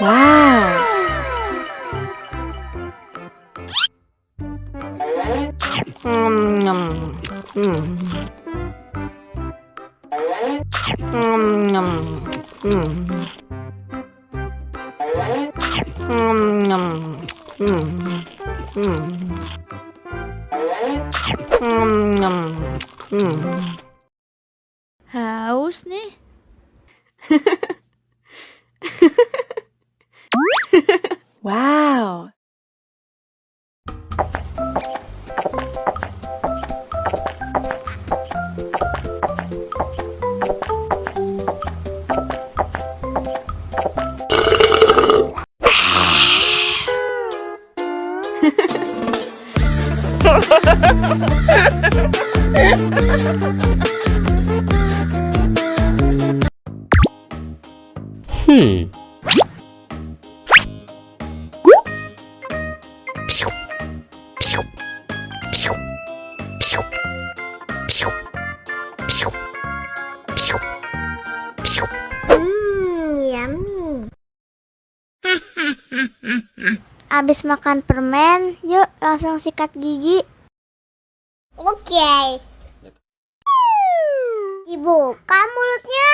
Wow. Nom. Nom. Haus nih. Wow. Yummy. Abis makan permen, yuk langsung sikat gigi. Oke. Dibuka mulutnya.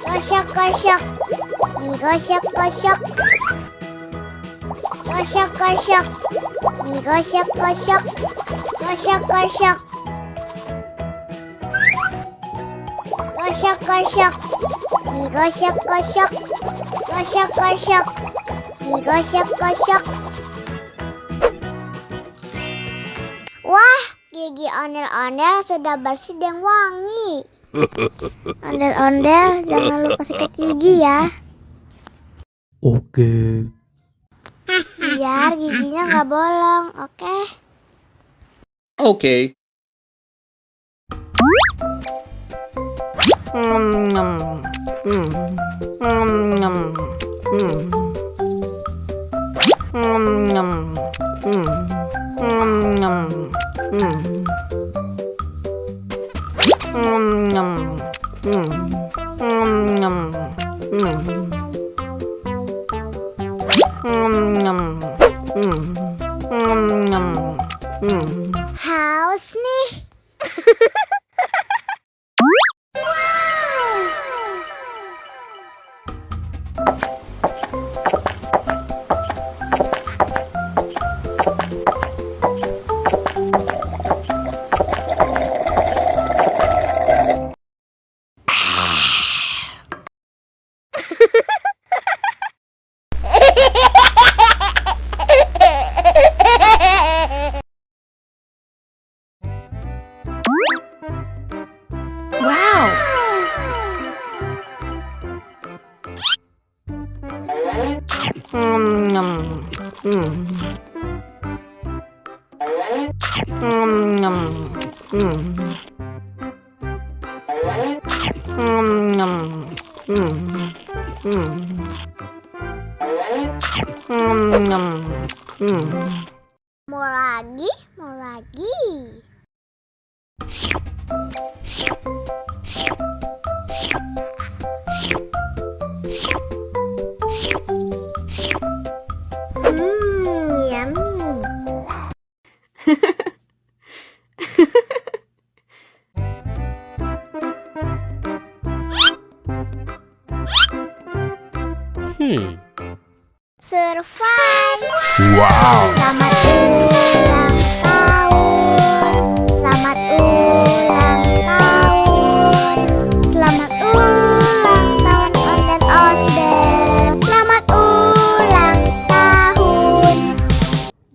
Gosok-gosok. Digosok-gosok. Gosok-gosok. Digosok-gosok. Gosok-gosok. Gosok-gosok. Digosok-gosok. Gosok-gosok. Digosok-gosok. Wah, gigi ondel-ondel sudah bersih dan wangi. Ondel-ondel, jangan lupa sikat gigi ya. Oke. Biar giginya nggak bolong, oke? Oke. Haus nih. Wow. Mau lagi, mau lagi. Yummy. Survive. Wow. Selamat ulang tahun. Selamat ulang tahun. Selamat ulang tahun ondel-ondel. Selamat ulang tahun.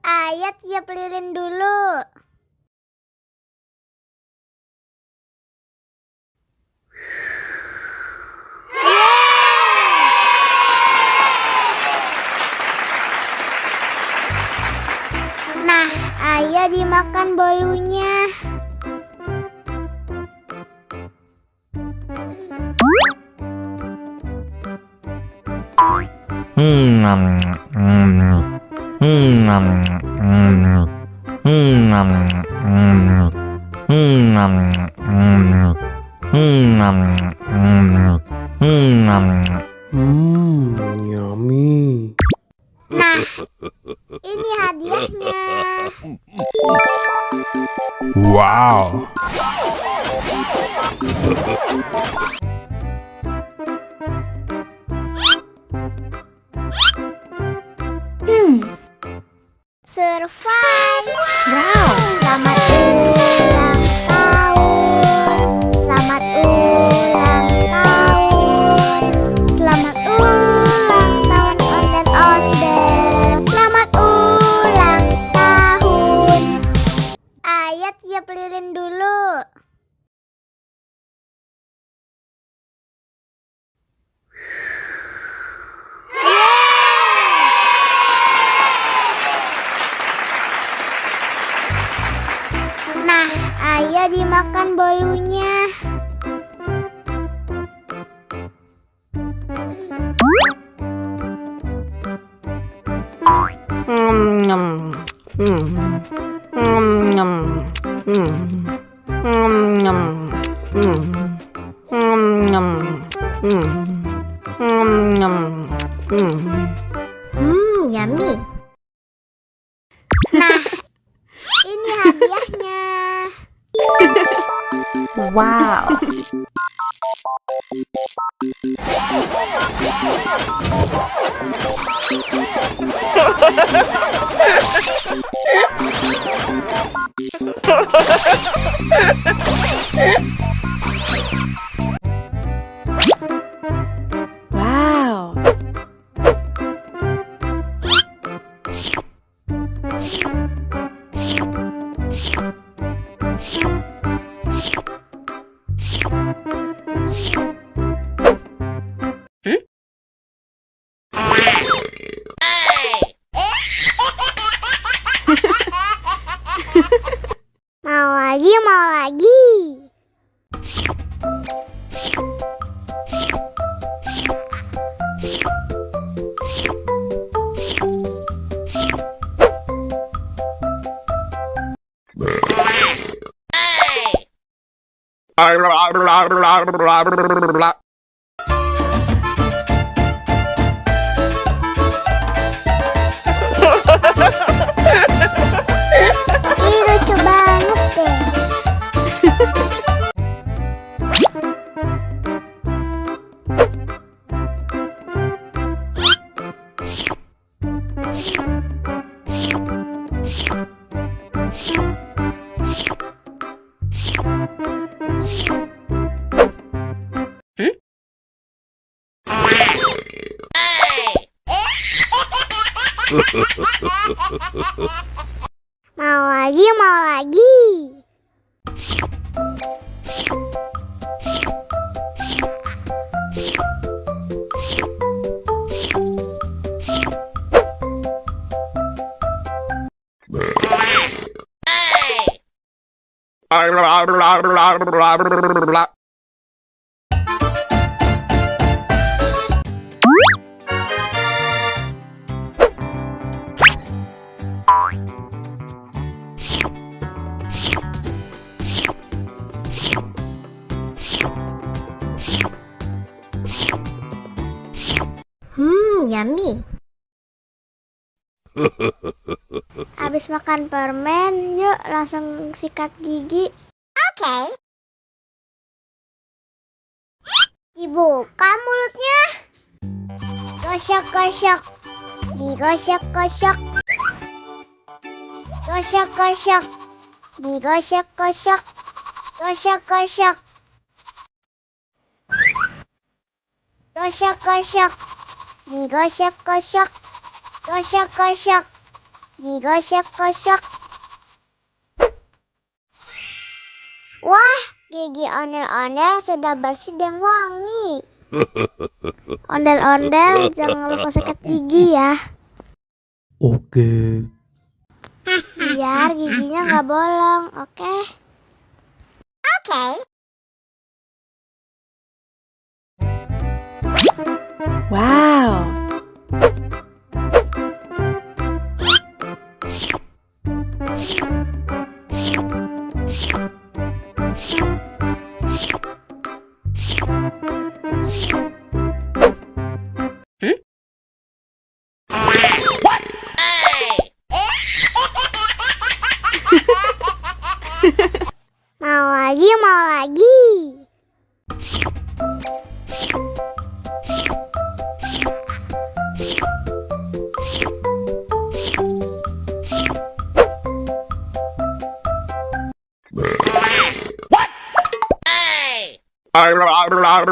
Ayat tiup lilin dulu. Nah, ayo dimakan bolunya. Yummy. Nah, ini hadiahnya. Wow. Survive. Wow. Selamat ulang tahun. Selamat ulang tahun. Selamat ulang tahun ondel-ondel. Selamat ulang tahun. Ayat tiup lilin dulu. Nah, ayo dimakan bolunya. Yum. Yum. Yum. Yummy. Nah, ini hadiahnya. Wow. Wow. Mau lagi, mau lagi. Ih, lucu banget deh. Mau lagi, mau lagi. Yummy. Habis makan permen, yuk langsung sikat gigi. Oke. Dibuka mulutnya. Gosok-gosok. Digosok-gosok. Gosok-gosok. Digosok-gosok. Gosok-gosok. Gosok-gosok. Digosok-gosok. Gosok-gosok. Digosok-gosok. Wah, gigi ondel-ondel sudah bersih dan wangi. Ondel-ondel, jangan lupa sikat gigi ya. Oke. Biar giginya nggak bolong, oke? Oke. Wow.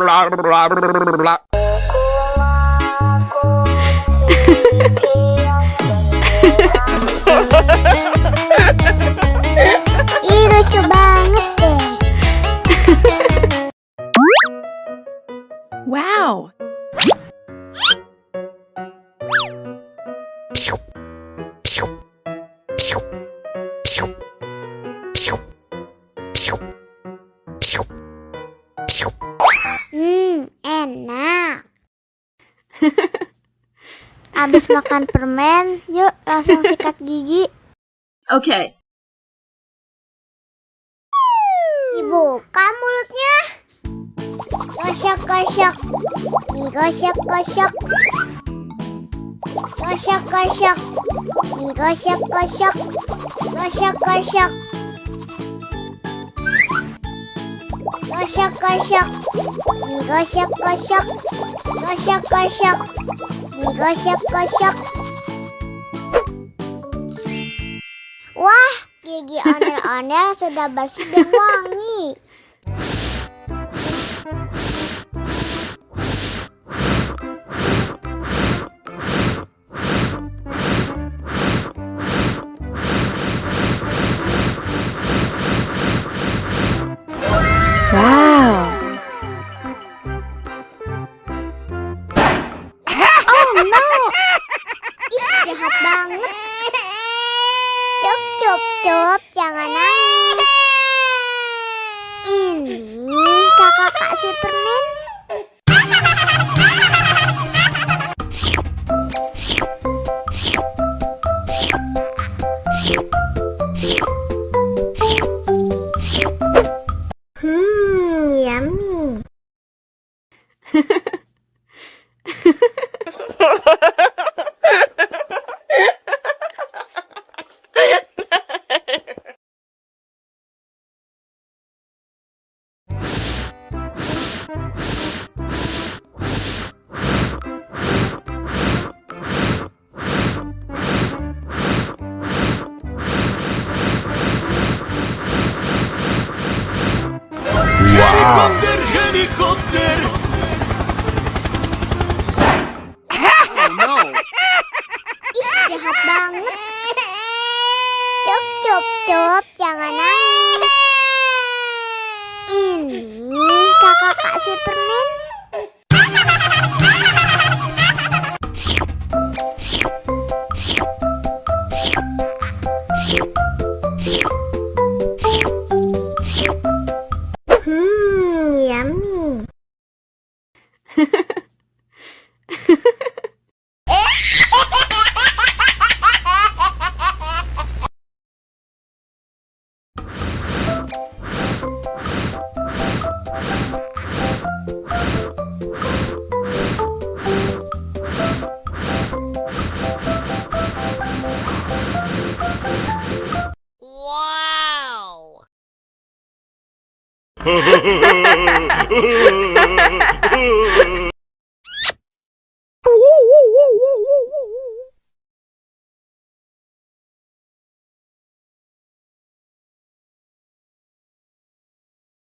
Ih, lucu banget deh. Wow. Enak. Abis makan permen, yuk langsung sikat gigi. Okay. Dibuka mulutnya. Gosok-gosok. Digosok-gosok. Gosok-gosok. Digosok-gosok. Gosok-gosok. Gosok-gosok. Digosok-gosok. Gosok-gosok. Digosok-gosok. Wah, gigi ondel-ondel sudah bersih dan wangi. Wow. Ih, jahat banget. Cup, jangan nangis. Ini kakak kasih permen. Yummy. Wow. Helikopter. Ih, jahat banget. Cup, jangan nangis. Ini kakak kasih permen. Yummy.